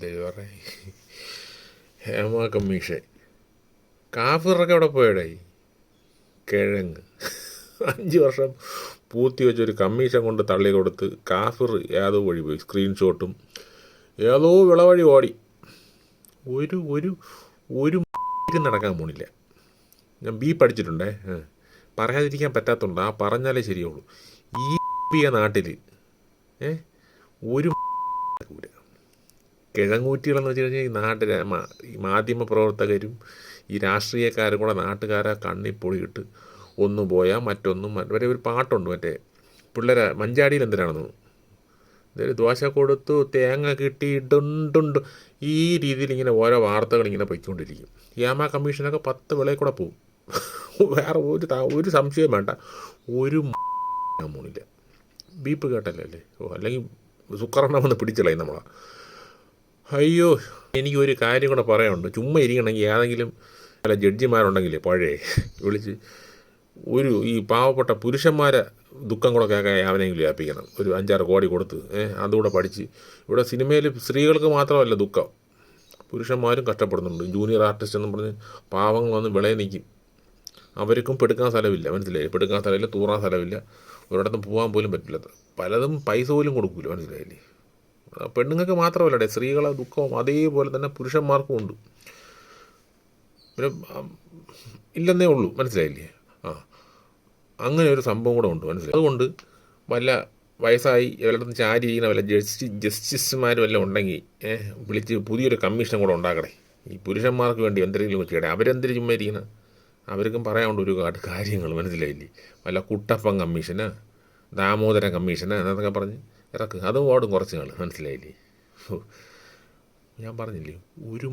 ദൈവറേ, Hema commission കാഫിറൊക്കെ അവിടെ പോയടായി. കിഴങ്ങ് 5 വർഷം പൂത്തി വെച്ചൊരു കമ്മീഷൻ കൊണ്ട് തള്ളി കൊടുത്ത് കാഫിർ ഏതോ വഴി പോയി. സ്ക്രീൻഷോട്ടും ഏതോ വിളവഴി ഓടി. ഒരു ഒരു ഒരു നടക്കാൻ പോണില്ല. ഞാൻ പഠിച്ചിട്ടുണ്ടേ, പറയാതിരിക്കാൻ പറ്റാത്തതുണ്ട്. ആ പറഞ്ഞാലേ ശരിയുള്ളൂ. ഈ നാട്ടിൽ ഒരു കിഴങ്ങൂറ്റികളെന്ന് വെച്ച് കഴിഞ്ഞാൽ ഈ നാട്ടിലെ ഈ മാധ്യമ പ്രവർത്തകരും ഈ രാഷ്ട്രീയക്കാരും കൂടെ നാട്ടുകാരെ കണ്ണിപ്പൊളിയിട്ട് ഒന്നു പോയാൽ മറ്റൊന്നും. മറ്റേ ഒരു പാട്ടുണ്ട്, മറ്റേ പിള്ളേരെ മഞ്ചാടിയിൽ എന്തിനാണെന്ന്, ദോശ കൊടുത്തു തേങ്ങ കിട്ടി ഡുണ്ടുണ്ട്. ഈ രീതിയിൽ ഇങ്ങനെ ഓരോ വാർത്തകൾ ഇങ്ങനെ പൊയ്ക്കൊണ്ടിരിക്കും. ഹേമ കമ്മീഷനൊക്കെ 10 വിളയിൽ കൂടെ പോവും. വേറെ ഒരു സംശയം വേണ്ട. ഒരു മൂണില്ല. ബീപ്പ് കേട്ടല്ലേ അല്ലേ? അല്ലെങ്കിൽ സുക്കറെണ്ണം വന്ന് പിടിച്ചളയും നമ്മളാ. അയ്യോ, എനിക്കൊരു കാര്യം കൂടെ പറയാനുണ്ട്. ചുമ്മാ ഇരിക്കണമെങ്കിൽ ഏതെങ്കിലും പല ജഡ്ജിമാരുണ്ടെങ്കിൽ പഴയ വിളിച്ച് ഈ പാവപ്പെട്ട പുരുഷന്മാരെ ദുഃഖം കൂടെ കേൾക്കാൻ അവനെങ്കിലും ഏൽപ്പിക്കണം. ഒരു 5-6 കോടി കൊടുത്ത് അതുകൂടെ പഠിച്ച്. ഇവിടെ സിനിമയിൽ സ്ത്രീകൾക്ക് മാത്രമല്ല ദുഃഖം, പുരുഷന്മാരും കഷ്ടപ്പെടുന്നുണ്ട്. ജൂനിയർ ആർട്ടിസ്റ്റ് എന്ന് പറഞ്ഞ് പാവങ്ങൾ വന്ന് വിളയെ നിൽക്കും. അവർക്കും പെടുക്കാൻ സ്ഥലമില്ല, മനസ്സിലായി? പെടുക്കാൻ സ്ഥലമില്ല, തൂറാൻ സ്ഥലമില്ല, ഒരിടത്തും പോകാൻ പോലും പറ്റില്ല. പലതും പൈസ പോലും കൊടുക്കില്ല, മനസ്സിലായില്ലേ? പെണ്ണുങ്ങൾക്ക് മാത്രമല്ല, സ്ത്രീകളെ ദുഃഖവും അതേപോലെ തന്നെ പുരുഷന്മാർക്കും ഉണ്ട്. പിന്നെ ഇല്ലെന്നേ ഉള്ളൂ, മനസ്സിലായില്ലേ? അങ്ങനെ ഒരു സംഭവം കൂടെ ഉണ്ട്, മനസ്സിലായി? അതുകൊണ്ട് വല്ല വയസ്സായി ഇവരുടെ ചാരി ഇരിക്കുന്ന വല്ല ജസ്റ്റിസുമാരും വല്ലതും ഉണ്ടെങ്കിൽ വിളിച്ച് പുതിയൊരു കമ്മീഷൻ കൂടെ ഉണ്ടാക്കണേ. ഈ പുരുഷന്മാർക്ക് വേണ്ടി എന്തെങ്കിലും ചെയ്യണേ. അവരെന്തിനും ചുമ്മാ ഇരിക്കണം. അവർക്കും പറയാനുണ്ട് ഒരുപാട് കാര്യങ്ങൾ, മനസ്സിലായില്ലേ? വല്ല കുട്ടപ്പൻ കമ്മീഷന്, ദാമോദരൻ കമ്മീഷന് എന്നൊക്കെ പറഞ്ഞ് ഇറക്ക്. അതും ഓടും കുറച്ച് നാൾ, മനസ്സിലായില്ലേ? ഞാൻ പറഞ്ഞില്ലേ, ഒരു